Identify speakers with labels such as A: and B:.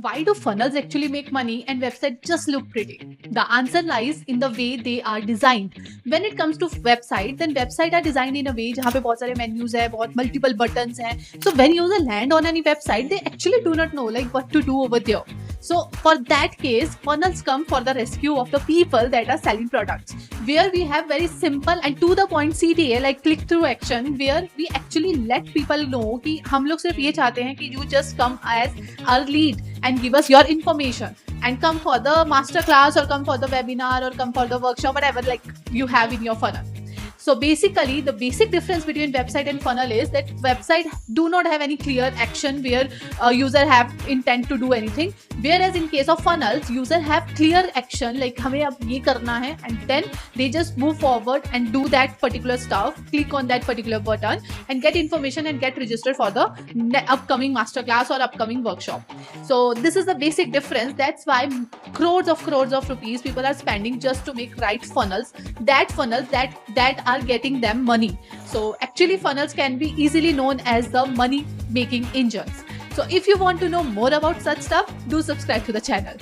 A: Why do funnels actually make money and websites just look pretty? The answer lies in the way they are designed. When it comes to website, then website are designed in a way जहाँ पे बहुत सारे menus है, बहुत multiple buttons हैं. So when user land on any website, they actually do not know like what to do over there. So for that case, funnels come for the rescue of the people that are selling products, where we have very simple and to the point CTA like click through action, where we actually let people know कि हम लोग सिर्फ ये चाहते हैं कि you just come as our lead and give us your information and come for the master class or come for the webinar or come for the workshop, whatever like you have in your funnel. So basically, the basic difference between website and funnel is that website do not have any clear action where user have intent to do anything. Whereas in case of funnels, user have clear action like हमें अब ये करना है, and then they just move forward and do that particular stuff, click on that particular button and get information and get registered for the upcoming masterclass or upcoming workshop. So this is the basic difference. That's why crores of rupees people are spending just to make right funnels. That funnels that are getting them money. So actually funnels can be easily known as the money making engines. So if you want to know more about such stuff, do subscribe to the channel.